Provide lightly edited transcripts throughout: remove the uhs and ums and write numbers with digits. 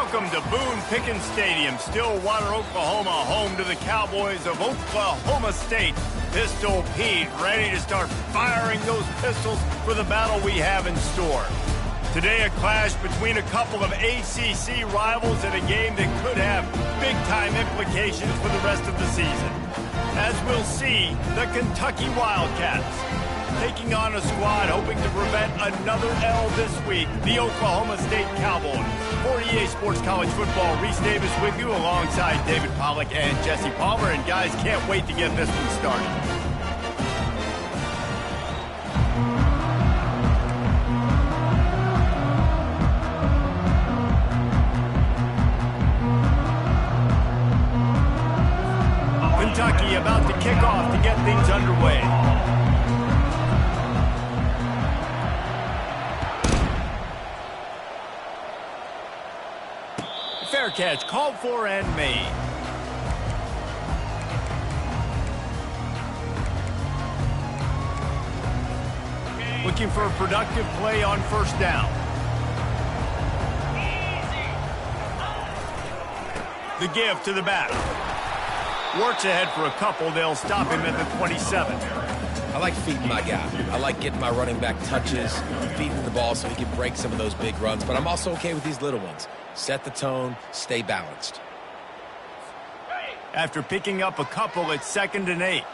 Welcome to Boone Pickens Stadium, Stillwater, Oklahoma, home to the Cowboys of Oklahoma State. Pistol Pete ready to start firing those pistols for the battle we have in store. Today, a clash between a couple of ACC rivals in a game that could have big-time implications for the rest of the season. As we'll see, the Kentucky Wildcats taking on a squad hoping to prevent another L this week, the Oklahoma State Cowboys. For EA Sports College Football, Reese Davis with you alongside David Pollack and Jesse Palmer. And guys, can't wait to get this one started. Kentucky about to kick off to get things underway. Fair catch called for and made. Looking for a productive play on first down. The give to the back. Works ahead for a couple. They'll stop him at the 27. I like feeding my guy. I like getting my running back touches, feeding the ball so he can break some of those big runs. But I'm also okay with these little ones. Set the tone, stay balanced. After picking up a couple, it's 2nd and 8.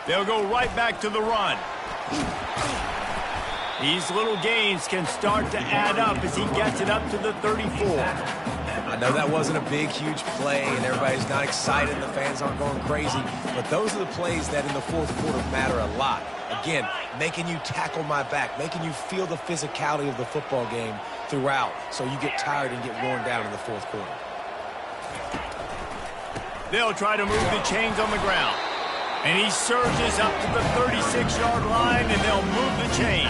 They'll go right back to the run. These little gains can start to add up as he gets it up to the 34. I know that wasn't a big, huge play, and everybody's not excited, the fans aren't going crazy, but those are the plays that in the fourth quarter matter a lot. Again, making you tackle my back, making you feel the physicality of the football game throughout, so you get tired and get worn down in the fourth quarter. They'll try to move the chains on the ground. And he surges up to the 36-yard line, and they'll move the chain.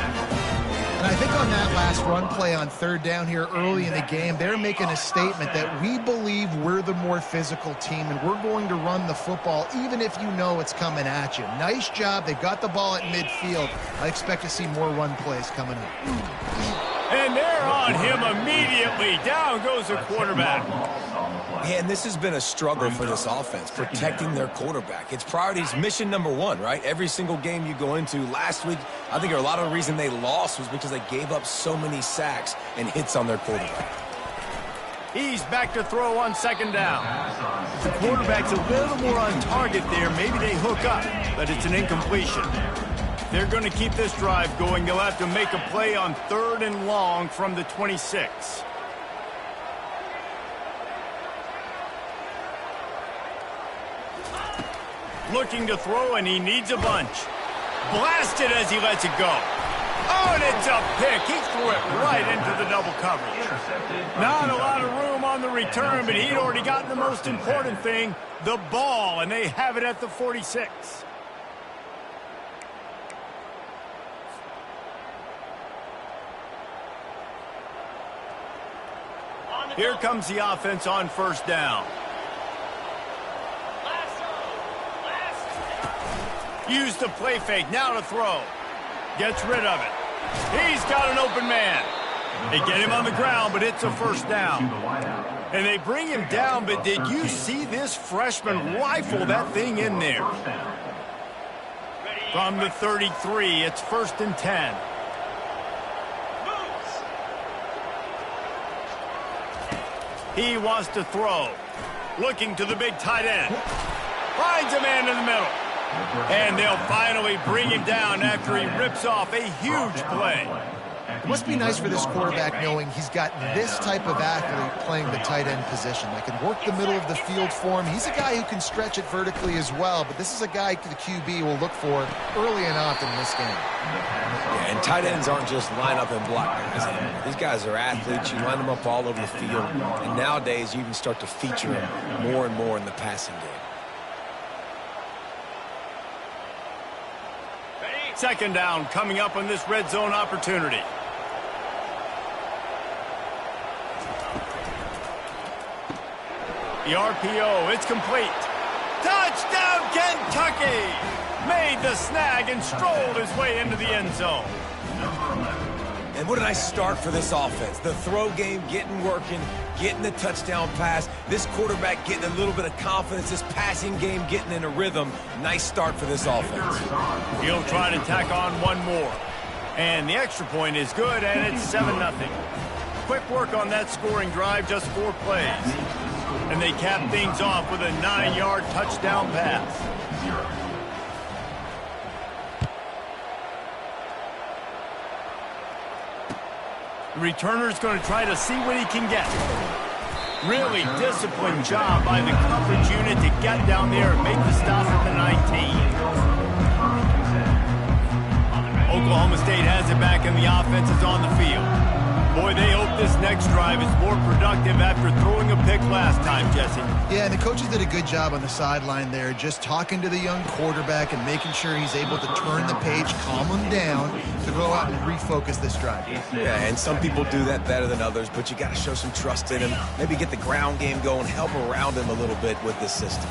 And I think on that last run play on third down here early in the game, they're making a statement that we believe we're the more physical team, and we're going to run the football even if you know it's coming at you. Nice job. They've got the ball at midfield. I expect to see more run plays coming up. And they're on him immediately. Down goes the quarterback. And this has been a struggle for this offense, protecting their quarterback. It's priorities, mission number one, right? Every single game you go into. Last week, I think a lot of the reason they lost was because they gave up so many sacks and hits on their quarterback. He's back to throw on 2nd down. The quarterback's a little more on target there. Maybe they hook up, but it's an incompletion. They're going to keep this drive going. They'll have to make a play on 3rd and long from the 26. Looking to throw, and he needs a bunch. Blasted as he lets it go. Oh, and it's a pick. He threw it right into the double coverage. Not a lot of room on the return, but he'd already gotten the most important thing, the ball, and they have it at the 46. Here comes the offense on first down. Use the play fake, now to throw. Gets rid of it. He's got an open man. They get him on the ground, but it's a first down. And they bring him down, but did you see this freshman rifle that thing in there? From the 33, it's 1st and 10. He wants to throw. Looking to the big tight end. Finds a man in the middle. And they'll finally bring him down after he rips off a huge play. It must be nice for this quarterback knowing he's got this type of athlete playing the tight end position that can work the middle of the field for him. He's a guy who can stretch it vertically as well, but this is a guy the QB will look for early and often in this game. Yeah, and tight ends aren't just line up and block guys anymore. These guys are athletes. You line them up all over the field, and nowadays you even start to feature them more and more in the passing game. 2nd down coming up on this red zone opportunity. The RPO, it's complete. Touchdown, Kentucky! made the snag and strolled his way into the end zone. And what a nice start for this offense. The throw game getting working, getting the touchdown pass. This quarterback getting a little bit of confidence. This passing game getting in a rhythm. Nice start for this offense. He'll try to tack on one more. And the extra point is good, and it's 7-0. Quick work on that scoring drive, just 4 plays. And they cap things off with a 9-yard touchdown pass. The returner's going to try to see what he can get. Really disciplined job by the coverage unit to get down there and make the stop at the 19. Oklahoma State has it back and the offense is on the field. Boy, they hope this next drive is more productive after throwing a pick last time, Jesse. Yeah, and the coaches did a good job on the sideline there, just talking to the young quarterback and making sure he's able to turn the page, calm him down, to go out and refocus this drive. Yeah, and some people do that better than others, but you got to show some trust in him. Maybe get the ground game going, help around him a little bit with this system.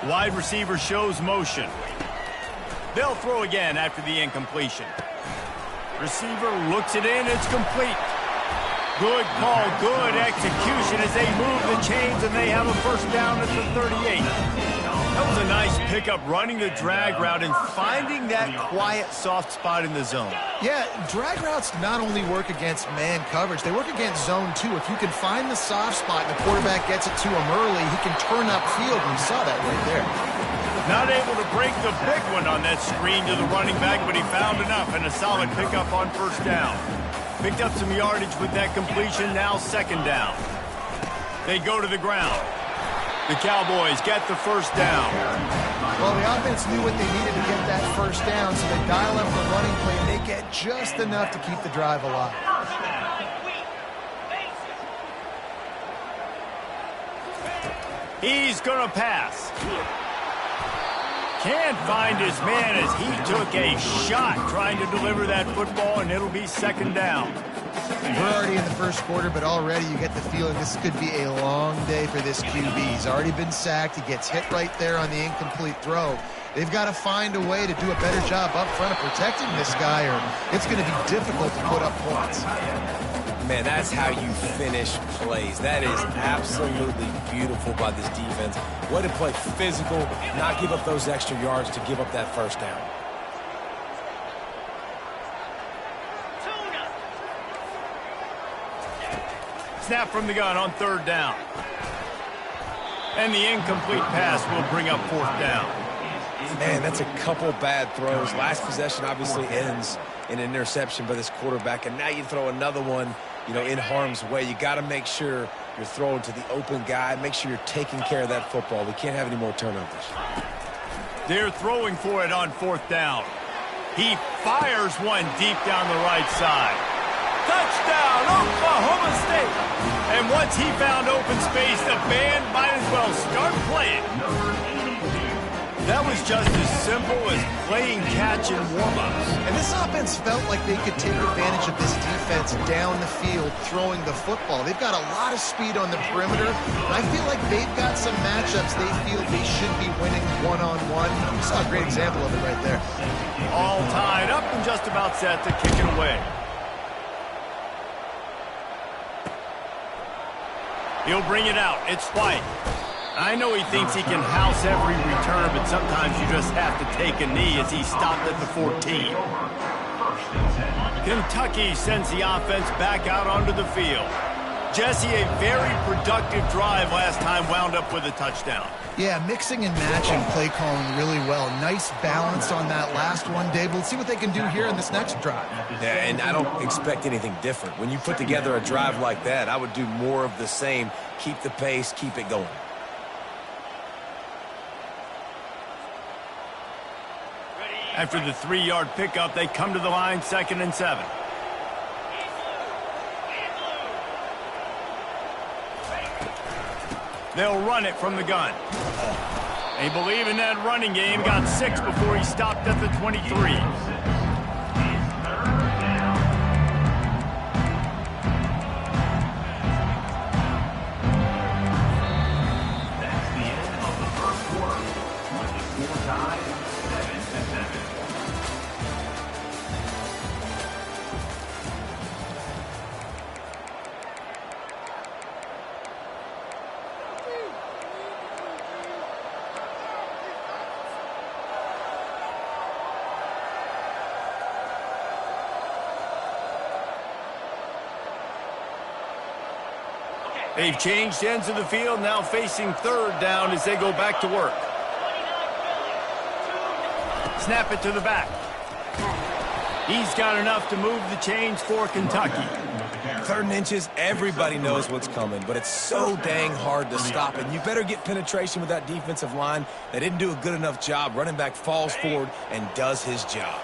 Wide receiver shows motion. They'll throw again after the incompletion. Receiver looks it in, it's complete. Good call, good execution as they move the chains and they have a first down at the 38. That was a nice pickup running the drag route and finding that quiet, soft spot in the zone. Yeah, drag routes not only work against man coverage, they work against zone too. If you can find the soft spot and the quarterback gets it to him early, he can turn upfield. We saw that right there. Not able to break the big one on that screen to the running back, but he found enough and a solid pickup on first down. Picked up some yardage with that completion, now second down. They go to the ground. The Cowboys get the first down. Well, the offense knew what they needed to get that first down, so they dial up the running play, and they get just enough to keep the drive alive. He's going to pass. Can't find his man as he took a shot trying to deliver that football, and it'll be second down. We're already in the first quarter, but already you get the feeling this could be a long day for this QB. He's already been sacked. He gets hit right there on the incomplete throw. They've got to find a way to do a better job up front of protecting this guy, or it's going to be difficult to put up points. Man, that's how you finish plays. That is absolutely beautiful by this defense. Way to play physical, not give up those extra yards to give up that first down. Snap from the gun on third down. And the incomplete pass will bring up fourth down. Man, that's a couple bad throws. Last possession obviously ends in an interception by this quarterback, and now you throw another one, you know, in harm's way. You got to make sure you're throwing to the open guy. Make sure you're taking care of that football. We can't have any more turnovers. They're throwing for it on fourth down. He fires one deep down the right side. Touchdown, Oklahoma State! And once he found open space, the band might as well start playing. That was just as simple as playing catch in warm-ups. And this offense felt like they could take advantage of this defense down the field throwing the football. They've got a lot of speed on the perimeter, and I feel like they've got some matchups they feel they should be winning one-on-one. You saw a great example of it right there. All tied up and just about set to kick it away. He'll bring it out. It's White. I know he thinks he can house every return, but sometimes you just have to take a knee as he stopped at the 14. Kentucky sends the offense back out onto the field. Jesse, a very productive drive last time, wound up with a touchdown. Yeah, mixing and matching play calling really well. Nice balance on that last one, Dave. We'll see what they can do here in this next drive. Yeah, and I don't expect anything different. When you put together a drive like that, I would do more of the same. Keep the pace, keep it going. After the 3-yard pickup, they come to the line, 2nd and 7. They'll run it from the gun. They believe in that running game. Got 6 before he stopped at the 23. They've changed ends of the field, now facing third down as they go back to work. Snap it to the back. He's got enough to move the chains for Kentucky. 3rd and inches, everybody knows what's coming, but it's so dang hard to stop it. You better get penetration with that defensive line. They didn't do a good enough job. Running back falls forward and does his job.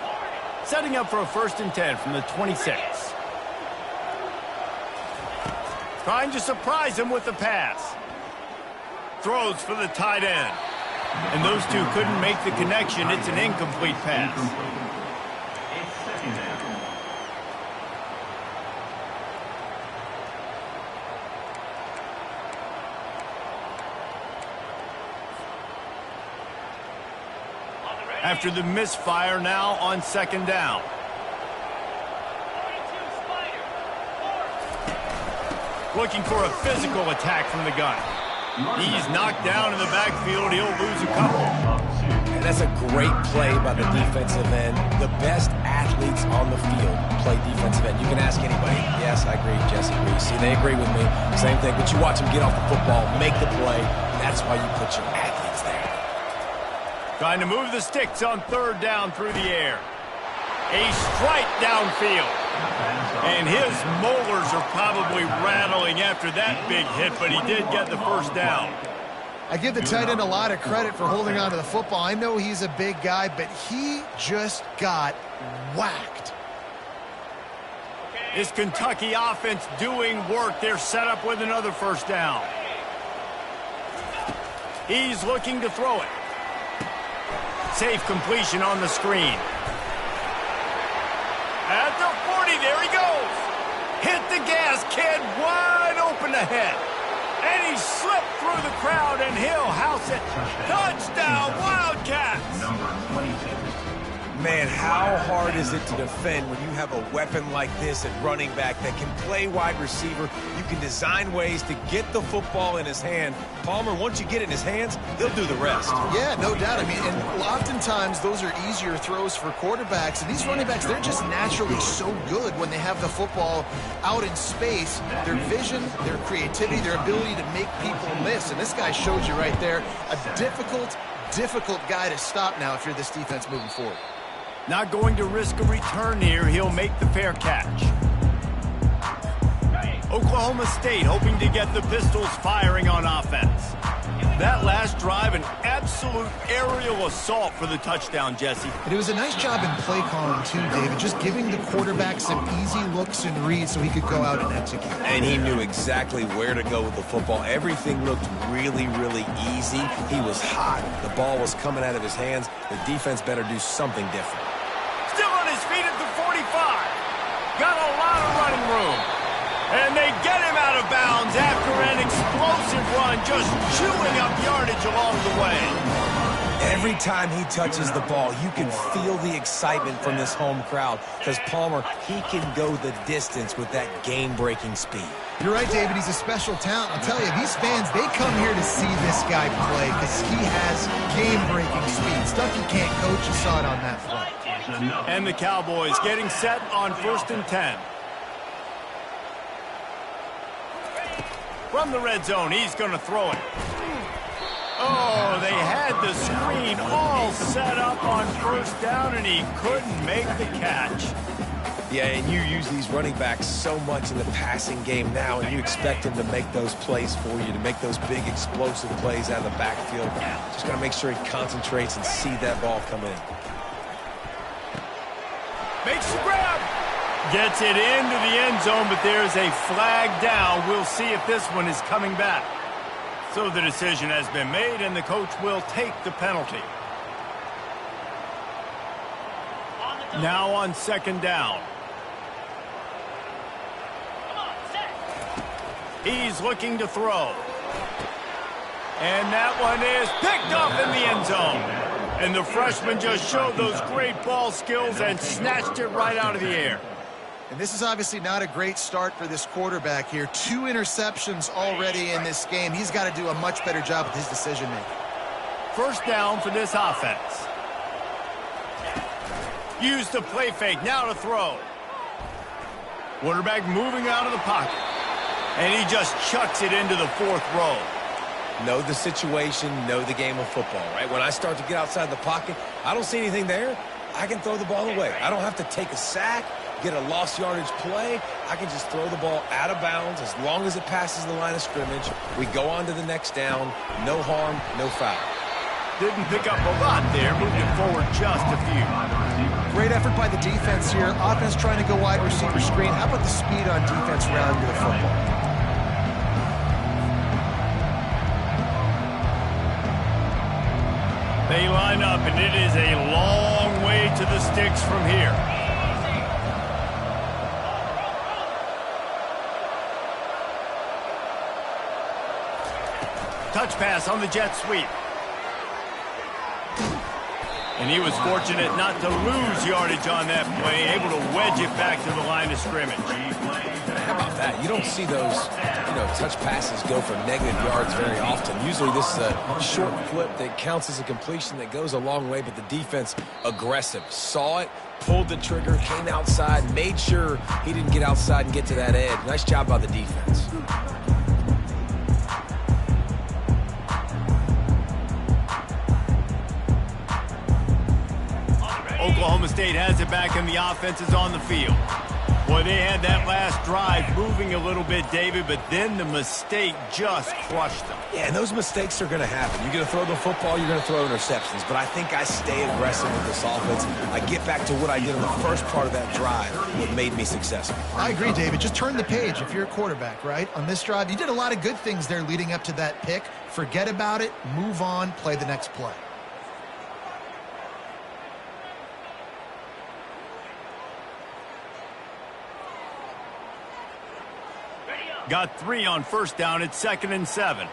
Setting up for a 1st and 10 from the 26. Trying to surprise him with the pass. Throws for the tight end. And those two couldn't make the connection. It's an incomplete pass. After the misfire, now on 2nd down. Looking for a physical attack from the gun. He's knocked down in the backfield. He'll lose a couple. And that's a great play by the defensive end. The best athletes on the field play defensive end. You can ask anybody. Yes, I agree. Jesse agrees. See, they agree with me. Same thing. But you watch them get off the football, make the play. That's why you put your athletes there. Trying to move the sticks on 3rd down through the air. A strike downfield. And his molars are probably rattling after that big hit, but he did get the 1st down. I give the tight end a lot of credit for holding on to the football. I know he's a big guy, but he just got whacked. This Kentucky offense doing work. They're set up with another 1st down. He's looking to throw it. Safe completion on the screen. At the 40, there he goes. Hit the gas, kid, wide open ahead. And he slipped through the crowd, and he'll house it. Touchdown, Wildcats. Number 26. Man, how hard is it to defend when you have a weapon like this at running back that can play wide receiver? You can design ways to get the football in his hand. Palmer, once you get it in his hands, he'll do the rest. Yeah, no doubt. I mean, and oftentimes those are easier throws for quarterbacks. And these running backs, they're just naturally so good when they have the football out in space. Their vision, their creativity, their ability to make people miss. And this guy showed you right there a difficult guy to stop now if you're this defense moving forward. Not going to risk a return here. He'll make the fair catch. Oklahoma State hoping to get the Pistols firing on offense. That last drive, an absolute aerial assault for the touchdown, Jesse. And it was a nice job in play calling, too, David, just giving the quarterback some easy looks and reads so he could go out and execute. And he knew exactly where to go with the football. Everything looked really, really easy. He was hot. The ball was coming out of his hands. The defense better do something different. Still on his feet at the 45. Got a lot of running room. And they get him out of bounds after an explosive run, just chewing up yardage along the way. Every time he touches the ball, you can feel the excitement from this home crowd because Palmer, he can go the distance with that game-breaking speed. You're right, David. He's a special talent. I'll tell you, these fans, they come here to see this guy play because he has game-breaking speed. Stuff you can't coach. You saw it on that play. And the Cowboys getting set on 1st and 10. From the red zone, he's going to throw it. Oh, they had the screen all set up on 1st down, and he couldn't make the catch. Yeah, and you use these running backs so much in the passing game now, and you expect them to make those plays for you, to make those big explosive plays out of the backfield. Just got to make sure he concentrates and see that ball come in. Makes the grab. Gets it into the end zone, but there's a flag down. We'll see if this one is coming back. So the decision has been made, and the coach will take the penalty. Now on 2nd down. He's looking to throw. And that one is picked up in the end zone. And the freshman just showed those great ball skills and snatched it right out of the air. And this is obviously not a great start for this quarterback here. 2 interceptions already in this game. He's got to do a much better job with his decision-making. 1st down for this offense. Used the play fake, now to throw. Quarterback moving out of the pocket. And he just chucks it into the 4th row. Know the situation, know the game of football, right? When I start to get outside the pocket, I don't see anything there, I can throw the ball away. I don't have to take a sack, get a lost yardage play. I can just throw the ball out of bounds as long as it passes the line of scrimmage. We go on to the next down. No harm, no foul. Didn't pick up a lot there, moved it forward just a few. Great effort by the defense here. Offense trying to go wide receiver screen. How about the speed on defense rounding to the football? They line up, and it is a long way to the sticks from here. Touch pass on the jet sweep. And he was fortunate not to lose yardage on that play, able to wedge it back to the line of scrimmage. How about that? You don't see those, touch passes go for negative yards very often. Usually this is a short flip that counts as a completion that goes a long way, but the defense aggressive. Saw it, pulled the trigger, came outside, made sure he didn't get outside and get to that edge. Nice job by the defense. Oklahoma State has it back, and the offense is on the field. Boy, they had that last drive moving a little bit, David, but then the mistake just crushed them. Yeah, and those mistakes are going to happen. You're going to throw the football, you're going to throw interceptions. But I think I stay aggressive with this offense. I get back to what I did in the first part of that drive, what made me successful. I agree, David. Just turn the page if you're a quarterback, right? On this drive, you did a lot of good things there leading up to that pick. Forget about it, move on, play the next play. Got 3 on first down. It's 2nd and 7.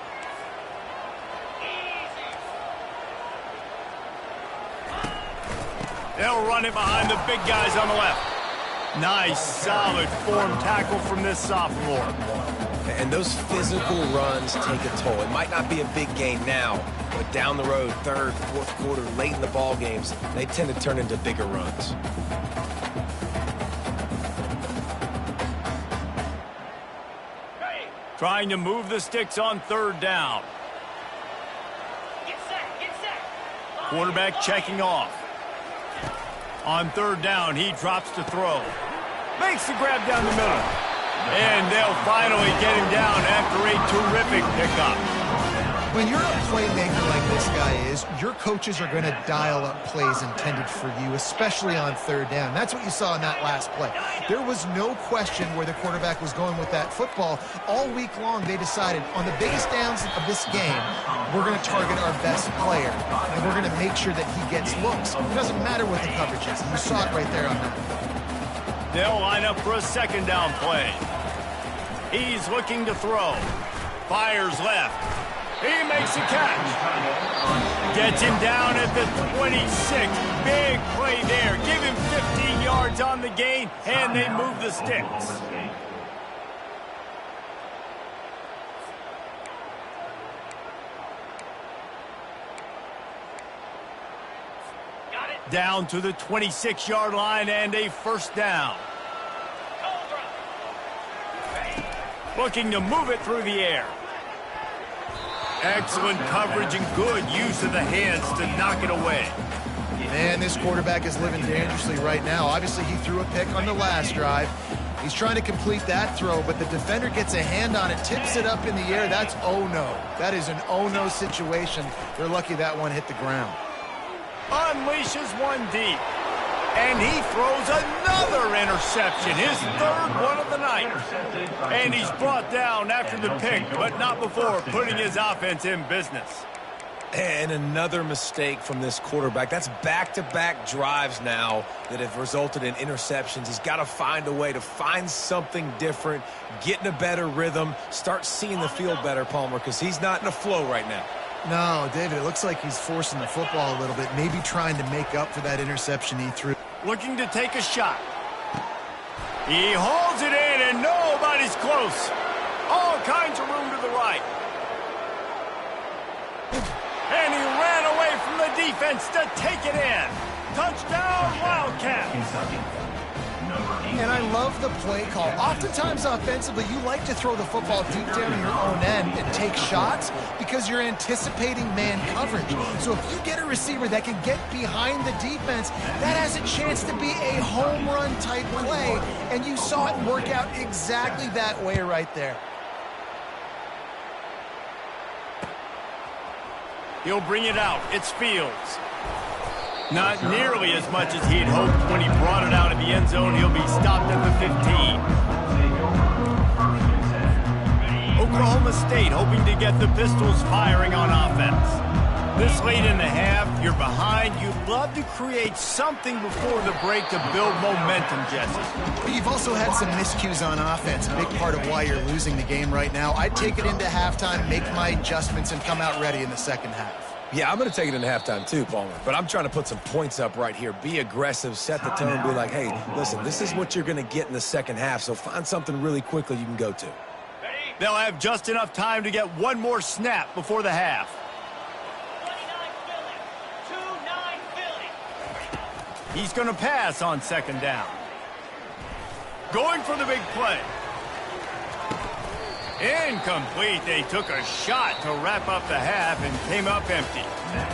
They'll run it behind the big guys on the left. Nice, solid form tackle from this sophomore. And those physical runs take a toll. It might not be a big gain now, but down the road, 3rd, 4th quarter, late in the ball games, they tend to turn into bigger runs. Trying to move the sticks on 3rd down. Get set. Quarterback checking off. On 3rd down, he drops to throw. Makes the grab down the middle. And they'll finally get him down after a terrific pickup. When you're a playmaker like this guy is, your coaches are going to dial up plays intended for you, especially on 3rd down. That's what you saw in that last play. There was no question where the quarterback was going with that football. All week long, they decided on the biggest downs of this game, we're going to target our best player, and we're going to make sure that he gets looks. It doesn't matter what the coverage is. You saw it right there on that. They'll line up for a 2nd down play. He's looking to throw. Fires left. He makes a catch. Gets him down at the 26. Big play there. Give him 15 yards on the gain, and they move the sticks. Down to the 26-yard line and a 1st down. Looking to move it through the air. Excellent coverage and good use of the hands to knock it away. Man, this quarterback is living dangerously right now. Obviously, he threw a pick on the last drive. He's trying to complete that throw, but the defender gets a hand on it, tips it up in the air. That's oh-no. That is an oh-no situation. They're lucky that one hit the ground. Unleashes one deep. And he throws another interception, his 3rd one of the night. And he's brought down after the pick, but not before putting his offense in business. And another mistake from this quarterback. That's back-to-back drives now that have resulted in interceptions. He's got to find a way to find something different, get in a better rhythm, start seeing the field better, Palmer, because he's not in a flow right now. No, David, it looks like he's forcing the football a little bit, maybe trying to make up for that interception he threw. Looking to take a shot. He holds it in, and nobody's close. All kinds of room to the right. And he ran away from the defense to take it in. Touchdown, Wildcats. And I love the play call. Oftentimes offensively, you like to throw the football deep down in your own end and take shots because you're anticipating man coverage. So if you get a receiver that can get behind the defense, that has a chance to be a home run type play. And you saw it work out exactly that way right there. He'll bring it out. It's Fields. Not nearly as much as he'd hoped when he brought it out of the end zone. He'll be stopped at the 15. Oklahoma State hoping to get the Pistols firing on offense. This late in the half, you're behind. You'd love to create something before the break to build momentum, Jesse. But you've also had some miscues on offense, a big part of why you're losing the game right now. I'd take it into halftime, make my adjustments, and come out ready in the second half. Yeah, I'm going to take it into halftime too, Palmer. But I'm trying to put some points up right here. Be aggressive, set the tone, be like, hey, listen, this is what you're going to get in the second half, so find something really quickly you can go to. They'll have just enough time to get one more snap before the half. 29 Philly. 2-9 Philly. He's going to pass on second down. Going for the big play. Incomplete. They took a shot to wrap up the half and came up empty.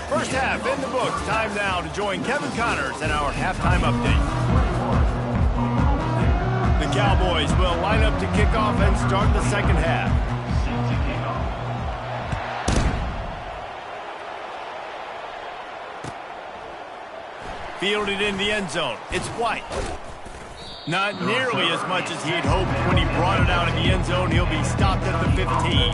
First half in the books. Time now to join Kevin Connors in our halftime update. The Cowboys will line up to kick off and start the second half. Fielded in the end zone. It's White. Not nearly as much as he'd hoped when he brought it out of the end zone. He'll be stopped at the 15.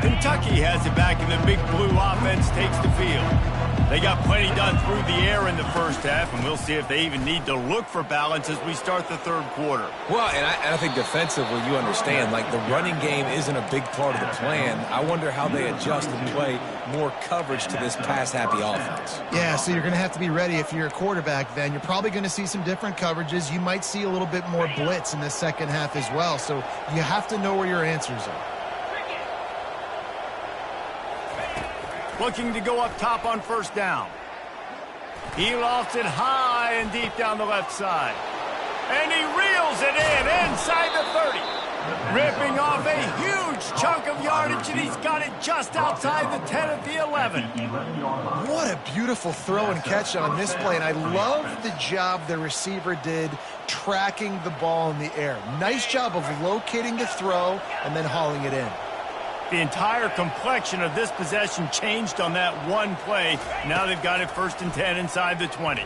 Kentucky has it back, and the big blue offense takes the field. They got plenty done through the air in the first half, and we'll see if they even need to look for balance as we start the third quarter. Well, and I think defensively, you understand, like the running game isn't a big part of the plan. I wonder how they adjust and play more coverage to this pass-happy offense. Yeah, so you're going to have to be ready if you're a quarterback then. You're probably going to see some different coverages. You might see a little bit more blitz in the second half as well, so you have to know where your answers are. Looking to go up top on first down. He lofts it high and deep down the left side. And he reels it in inside the 30. Ripping off a huge chunk of yardage, and he's got it just outside the 10 at the 11. What a beautiful throw and catch on this play, and I love the job the receiver did tracking the ball in the air. Nice job of locating the throw and then hauling it in. The entire complexion of this possession changed on that one play. Now they've got it first and 10 inside the 20.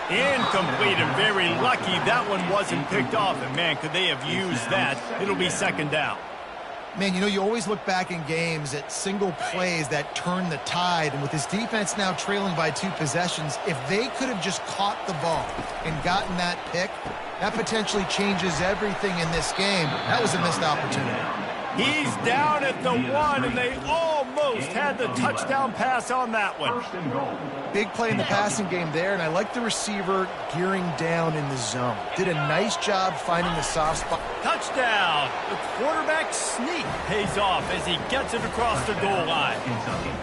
Incomplete, and very lucky that one wasn't picked off. And, man, could they have used that? It'll be second down. Man, you know, you always look back in games at single plays that turn the tide. And with this defense now trailing by 2 possessions, if they could have just caught the ball and gotten that pick, that potentially changes everything in this game. That was a missed opportunity. He's down at the 1, and they almost had the touchdown pass on that one. Big play in the passing game there, and I like the receiver gearing down in the zone. Did a nice job finding the soft spot. Touchdown! The quarterback sneak pays off as he gets it across the goal line.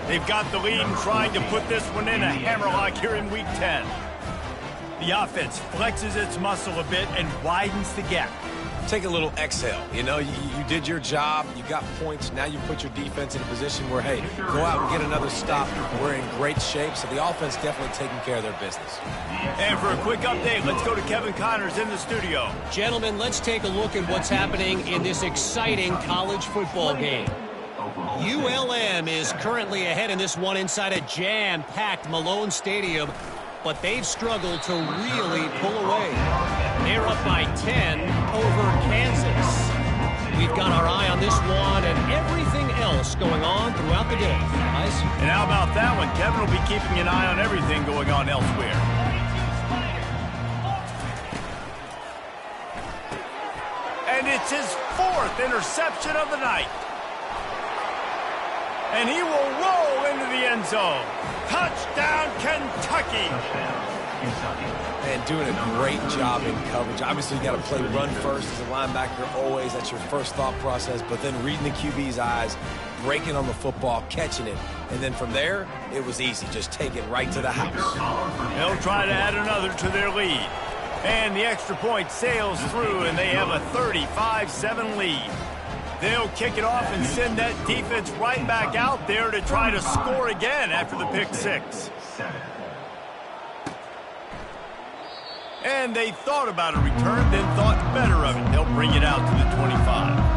They've got the lead and trying to put this one in a hammerlock here in Week 10. The offense flexes its muscle a bit and widens the gap. Take a little exhale. You know, you did your job. You got points. Now you put your defense in a position where, hey, go out and get another stop. We're in great shape, so the offense definitely taking care of their business. And for a quick update, let's go to Kevin Connors in the studio. Gentlemen, let's take a look at what's happening in this exciting college football game. ULM is currently ahead in this one inside a jam-packed Malone Stadium, but they've struggled to really pull away. They're up by 10 over Kansas. We've got our eye on this one and everything else going on throughout the day. Guys? And how about that one? Kevin will be keeping an eye on everything going on elsewhere. And it's his 4th interception of the night. And he will roll into the end zone. Touchdown, Kentucky. And doing a great job in coverage. Obviously, you got to play run first as a linebacker always. That's your first thought process. But then reading the QB's eyes, breaking on the football, catching it. And then from there, it was easy. Just take it right to the house. They'll try to add another to their lead. And the extra point sails through, and they have a 35-7 lead. They'll kick it off and send that defense right back out there to try to score again after the pick six. And they thought about a return, then thought better of it. They'll bring it out to the 25.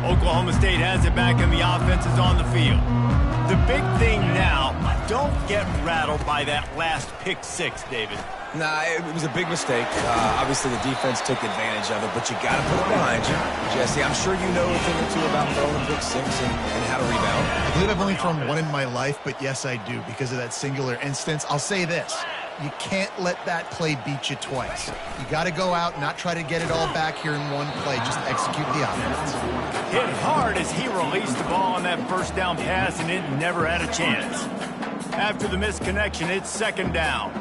Oklahoma State has it back, and the offense is on the field. The big thing now, don't get rattled by that last pick six, David. Nah, it was a big mistake. Obviously, the defense took advantage of it, but you got to put it behind you. Jesse, I'm sure you know a thing or two about throwing pick six and how to rebound. I believe I've only thrown one in my life, but yes, I do because of that singular instance. I'll say this. You can't let that play beat you twice. You got to go out and not try to get it all back here in one play. Just execute the offense. Hit hard as he released the ball on that first down pass, and it never had a chance. After the misconnection, it's second down.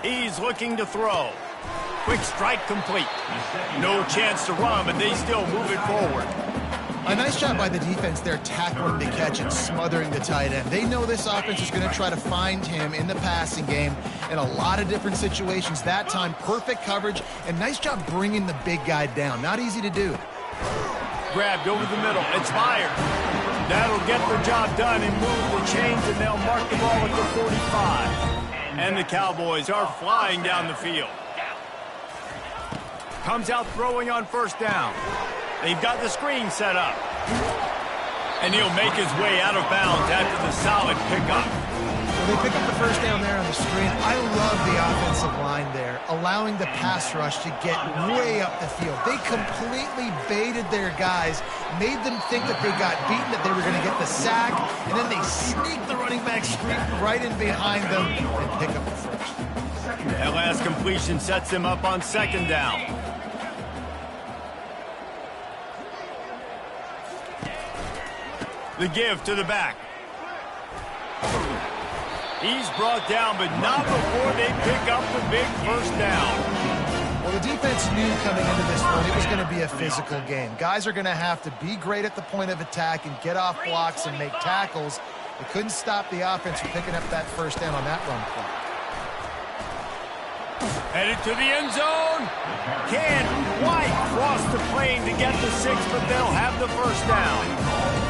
He's looking to throw. Quick strike complete. No chance to run, but they still move it forward. A nice job by the defense there, tackling the catch and smothering the tight end. They know this offense is going to try to find him in the passing game in a lot of different situations. That time, perfect coverage, and nice job bringing the big guy down. Not easy to do. Grabbed over the middle. It's fired. That'll get the job done and move the chains, and they'll mark the ball at the 45. And the Cowboys are flying down the field. Comes out throwing on first down. They've got the screen set up. And he'll make his way out of bounds after the solid pickup. Well, they pick up the first down there on the screen. I love the offensive line there, allowing the pass rush to get way up the field. They completely baited their guys, made them think that they got beaten, that they were going to get the sack, and then they sneak the running back screen right in behind them and pick up the first. That last completion sets him up on second down. The give to the back. He's brought down, but not before they pick up the big first down. Well, the defense knew coming into this one it was going to be a physical game. Guys are going to have to be great at the point of attack and get off blocks and make tackles. They couldn't stop the offense from picking up that first down on that run play. Headed to the end zone. Can White cross the plane to get the six, but they'll have the first down.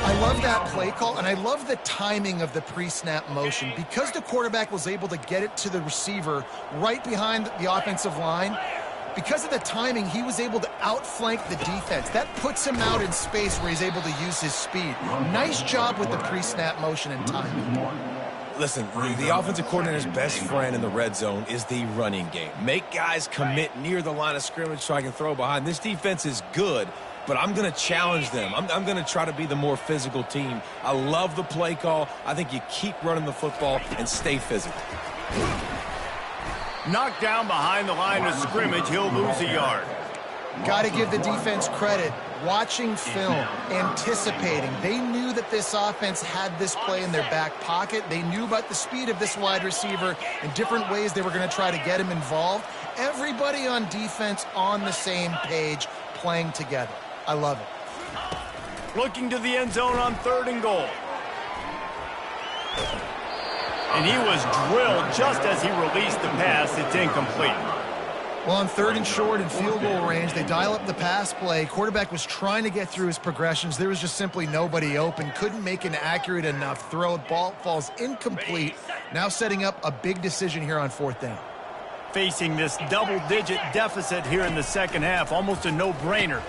I love that play call, and I love the timing of the pre-snap motion. Because the quarterback was able to get it to the receiver right behind the offensive line, because of the timing, he was able to outflank the defense. That puts him out in space where he's able to use his speed. Nice job with the pre-snap motion and timing. Listen, the offensive coordinator's best friend in the red zone is the running game. Make guys commit near the line of scrimmage so I can throw behind. This defense is good, but I'm going to challenge them. I'm going to try to be the more physical team. I love the play call. I think you keep running the football and stay physical. Knocked down behind the line of scrimmage, he'll lose a yard. Got to give the defense credit. Watching film, anticipating. They knew that this offense had this play in their back pocket. They knew about the speed of this wide receiver and different ways they were going to try to get him involved. Everybody on defense on the same page, playing together. I love it. Looking to the end zone on third and goal. And he was drilled just as he released the pass. It's incomplete. Well, on third and short and field goal range, they dial up the pass play. Quarterback was trying to get through his progressions. There was just simply nobody open. Couldn't make an accurate enough throw. Ball falls incomplete. Now setting up a big decision here on fourth down. Facing this double-digit deficit here in the second half. Almost a no-brainer.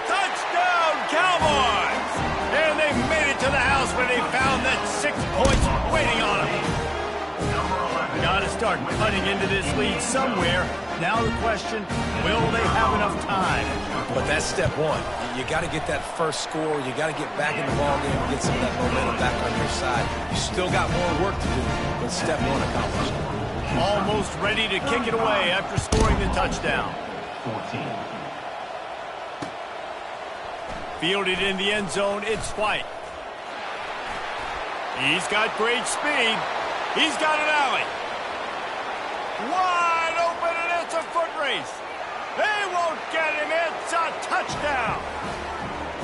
Touchdown, Cowboys! And they made it to the house where they found that 6 points waiting on them. Got to start cutting into this lead somewhere. Now the question, will they have enough time? But that's step one. You got to get that first score. You got to get back in the ballgame and get some of that momentum back on your side. You still got more work to do, but step one accomplished. Almost ready to kick it away after scoring the touchdown. 14. Fielded in the end zone, it's White. He's got great speed. He's got an alley. Wide open, and it's a foot race. They won't get him. It's a touchdown.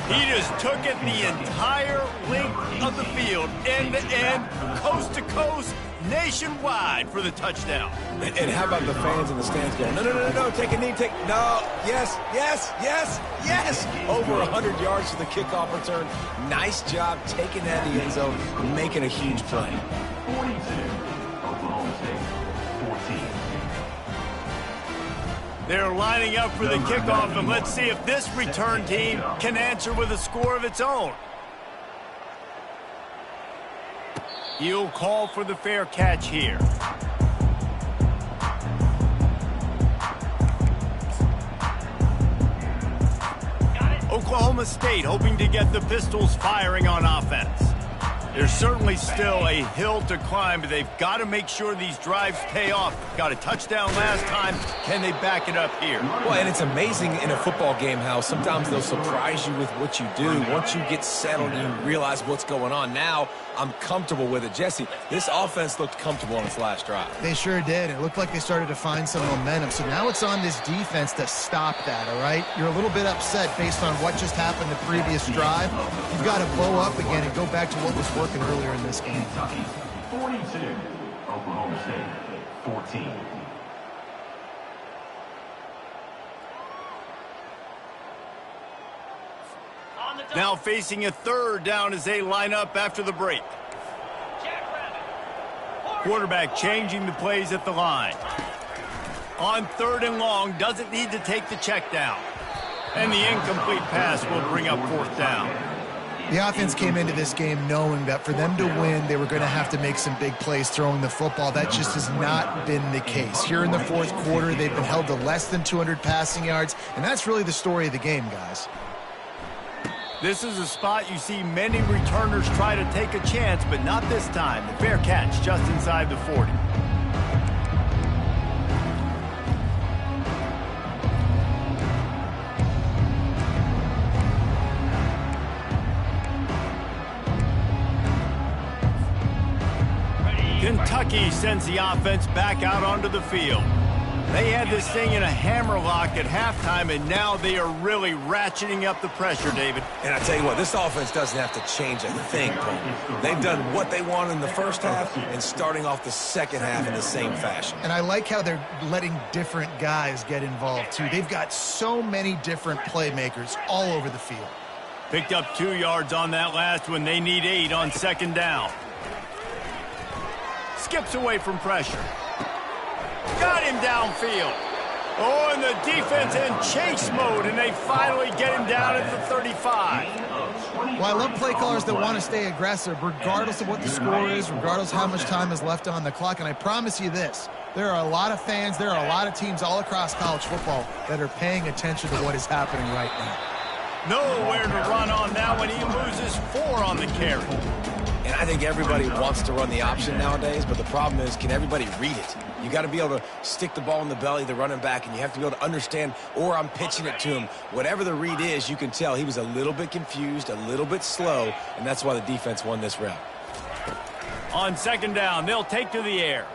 He just took it the entire length of the field, end to end, coast to coast, nationwide for the touchdown. And how about the fans in the stands going, no, no, no, no, take a knee, no, yes, yes, yes, yes. Over 100 yards to the kickoff return. Nice job taking that in the end zone, making a huge play. 42, Oklahoma State, 14. They're lining up for the kickoff, and let's see if this return team can answer with a score of its own. He'll call for the fair catch here. Oklahoma State hoping to get the Pistols firing on offense. There's certainly still a hill to climb, but they've got to make sure these drives pay off. Got a touchdown last time. Can they back it up here? Well, and it's amazing in a football game how sometimes they'll surprise you with what you do. Once you get settled and you realize what's going on, now I'm comfortable with it. Jesse, this offense looked comfortable on its last drive. They sure did. It looked like they started to find some momentum. So now it's on this defense to stop that, all right? You're a little bit upset based on what just happened the previous drive. You've got to blow up again and go back to what was working earlier in this game. Kentucky, 42, Oklahoma State, 14. Now facing a third down as they line up after the break. Quarterback changing the plays at the line. On third and long, doesn't need to take the check down. And the incomplete pass will bring up fourth down. The offense came into this game knowing that for them to win, they were going to have to make some big plays throwing the football. That just has not been the case. Here in the fourth quarter, they've been held to less than 200 passing yards, and that's really the story of the game, guys. This is a spot you see many returners try to take a chance, but not this time. The fair catch just inside the 40. Kentucky sends the offense back out onto the field. They had this thing in a hammerlock at halftime, and now they are really ratcheting up the pressure, David. And I tell you what, this offense doesn't have to change a thing, Cole. They've done what they wanted in the first half and starting off the second half in the same fashion. And I like how they're letting different guys get involved, too. They've got so many different playmakers all over the field. Picked up 2 yards on that last one. They need 8 on second down. Skips away from pressure. Got him downfield. Oh, and the defense in chase mode, and they finally get him down at the 35. Well, I love play callers that want to stay aggressive regardless of what the score is, regardless of how much time is left on the clock. And I promise you this, there are a lot of fans, there are a lot of teams all across college football that are paying attention to what is happening right now. Nowhere to run on now when he loses 4 on the carry. And I think everybody wants to run the option nowadays, but the problem is, can everybody read it? You got to be able to stick the ball in the belly of the running back, and you have to be able to understand, or I'm pitching it to him. Whatever the read is, you can tell he was a little bit confused, a little bit slow, and that's why the defense won this round. On second down, they'll take to the air.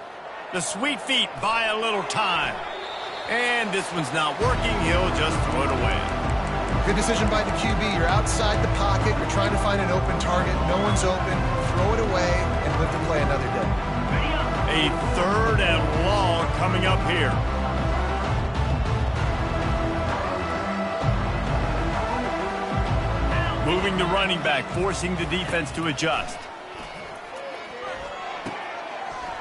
The sweet feet buy a little time. And this one's not working. He'll just throw it away. Good decision by the QB. You're outside the pocket. You're trying to find an open target. No one's open. Throw it away and live to play another day. A third and long coming up here. Moving the running back, forcing the defense to adjust.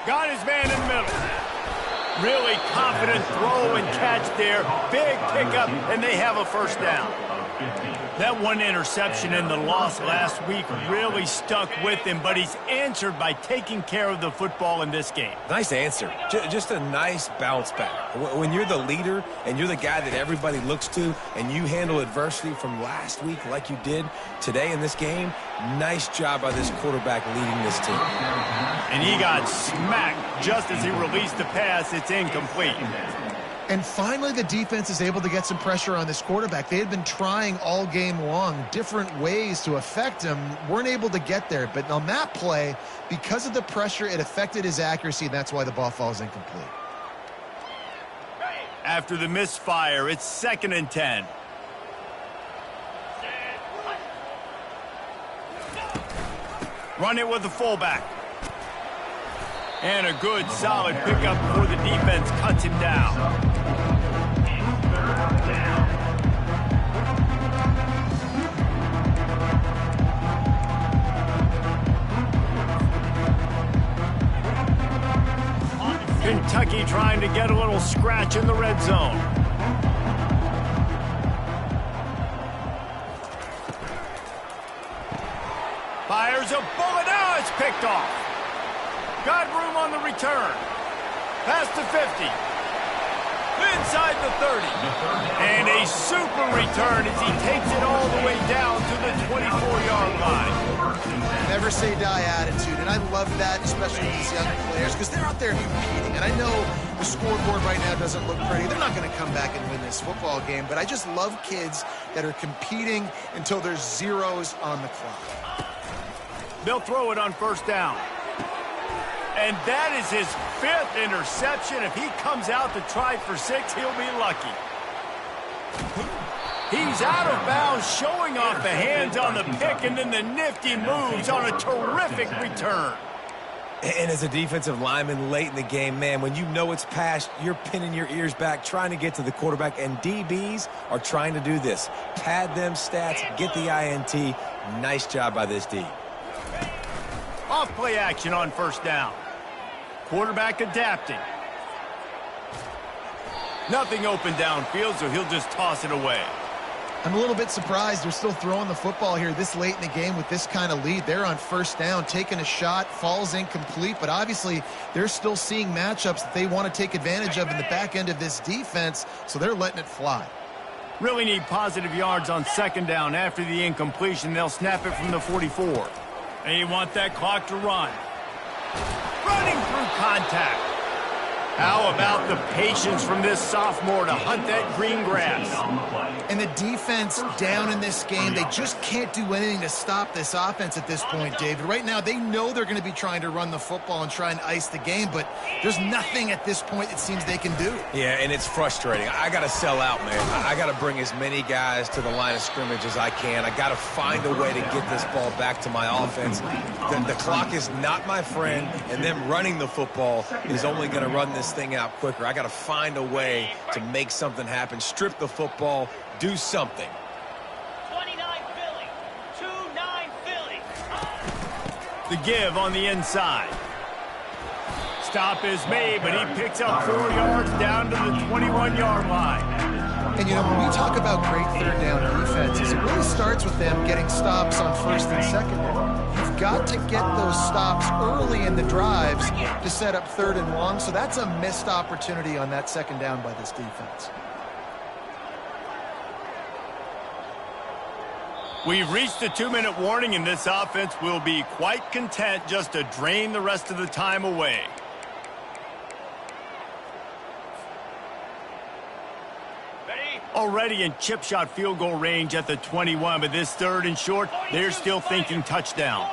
Got his man in the middle. Really confident throw and catch there. Big pickup, and they have a first down. That one interception and the loss last week really stuck with him, but he's answered by taking care of the football in this game. Nice answer. Just a nice bounce back. When you're the leader and you're the guy that everybody looks to and you handle adversity from last week like you did today in this game, nice job by this quarterback leading this team. And he got smacked just as he released the pass. It's incomplete. And finally, the defense is able to get some pressure on this quarterback. They had been trying all game long different ways to affect him, weren't able to get there. But on that play, because of the pressure, it affected his accuracy, and that's why the ball falls incomplete. After the misfire, it's 2nd and 10. Run it with the fullback. And a good, solid pickup before the defense cuts him down. Kentucky trying to get a little scratch in the red zone. Fires a bullet. Now it's picked off. Got room on the return. Past the 50. Inside the 30. And a super return as he takes it all the way down to the 24-yard line. Never say die attitude, and I love that, especially with these young players, because they're out there competing. And I know the scoreboard right now doesn't look pretty. They're not going to come back and win this football game, but I just love kids that are competing until there's zeros on the clock. They'll throw it on 1st down. And that is his 5th interception. If he comes out to try for 6, he'll be lucky. He's out of bounds, showing off the hands on the pick, and then the nifty moves on a terrific return. And as a defensive lineman late in the game, man, when you know it's past, you're pinning your ears back, trying to get to the quarterback, and DBs are trying to do this. Pad them stats, get the INT. Nice job by this D. Off play action on 1st down. Quarterback adapting. Nothing open downfield, so he'll just toss it away. I'm a little bit surprised they're still throwing the football here this late in the game with this kind of lead. They're on 1st down, taking a shot, falls incomplete, but obviously they're still seeing matchups that they want to take advantage of in the back end of this defense, so they're letting it fly. Really need positive yards on 2nd down. After the incompletion, they'll snap it from the 44. And you want that clock to run. Running through contact. How about the patience from this sophomore to hunt that green grass? And the defense down in this game, they just can't do anything to stop this offense at this point, David. Right now, they know they're going to be trying to run the football and try and ice the game, but there's nothing at this point it seems they can do. Yeah, and it's frustrating. I got to sell out, man. I got to bring as many guys to the line of scrimmage as I can. I got to find a way to get this ball back to my offense. The clock is not my friend, and them running the football is only going to run this thing out quicker. I got to find a way to make something happen, strip the football, do something. 29 Philly, 2-9 Philly. The give on the inside. Stop is made, but he picks up 4 yards down to the 21-yard line. And, you know, when we talk about great 3rd down defenses, it really starts with them getting stops on 1st and 2nd down. You've got to get those stops early in the drives to set up 3rd and long, so that's a missed opportunity on that 2nd down by this defense. We've reached the 2-minute warning, and this offense will be quite content just to drain the rest of the time away. Already in chip shot field goal range at the 21, but this 3rd and short, they're still thinking touchdown.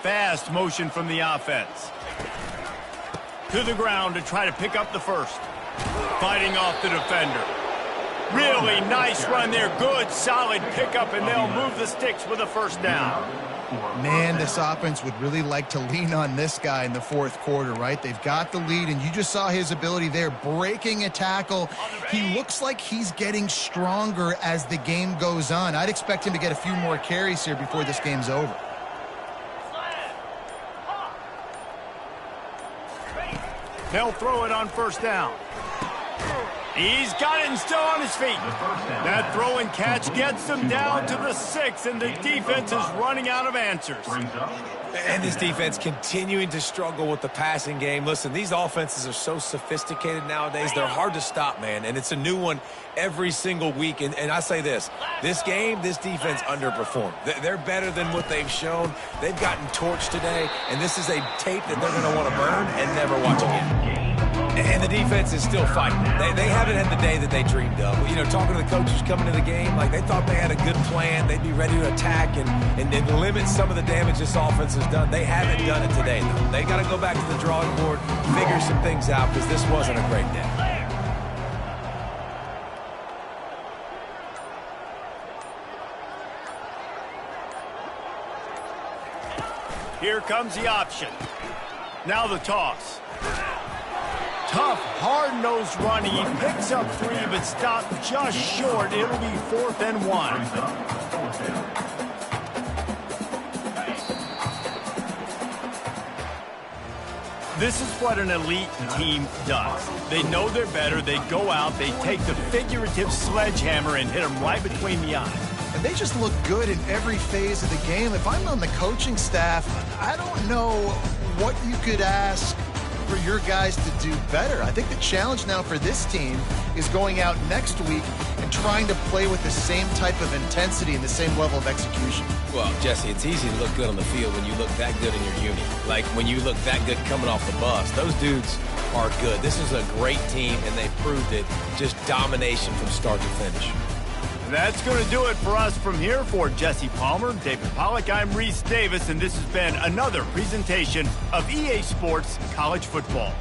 Fast motion from the offense. To the ground to try to pick up the 1st. Fighting off the defender. Really nice run there. Good, solid pickup, and they'll move the sticks with a 1st down. Man, this offense would really like to lean on this guy in the 4th quarter, right? They've got the lead, and you just saw his ability there, breaking a tackle. He looks like he's getting stronger as the game goes on. I'd expect him to get a few more carries here before this game's over. They'll throw it on 1st down. He's got it and still on his feet. That throw and catch gets them down to the 6, and the defense is running out of answers. And this defense continuing to struggle with the passing game. Listen, these offenses are so sophisticated nowadays. They're hard to stop, man. And it's a new one every single week. And I say this game, this defense underperformed. They're better than what they've shown. They've gotten torched today. And this is a tape that they're going to want to burn and never watch again. And the defense is still fighting. They haven't had the day that they dreamed of. You know, talking to the coaches coming to the game, like they thought they had a good plan. They'd be ready to attack and limit some of the damage this offense has done. They haven't done it today, though. They got to go back to the drawing board, figure some things out, because this wasn't a great day. Here comes the option. Now the toss. Tough, hard-nosed running. He picks up 3, but stopped just short. It'll be 4th and 1. This is what an elite team does. They know they're better. They go out. They take the figurative sledgehammer and hit them right between the eyes. And they just look good in every phase of the game. If I'm on the coaching staff, I don't know what you could ask for your guys to do better. I think the challenge now for this team is going out next week and trying to play with the same type of intensity and the same level of execution. Well, Jesse, it's easy to look good on the field when you look that good in your unit. Like when you look that good coming off the bus. Those dudes are good. This is a great team, and they proved it. Just domination from start to finish. That's going to do it for us from here. For Jesse Palmer, David Pollack, I'm Reese Davis, and this has been another presentation of EA Sports College Football.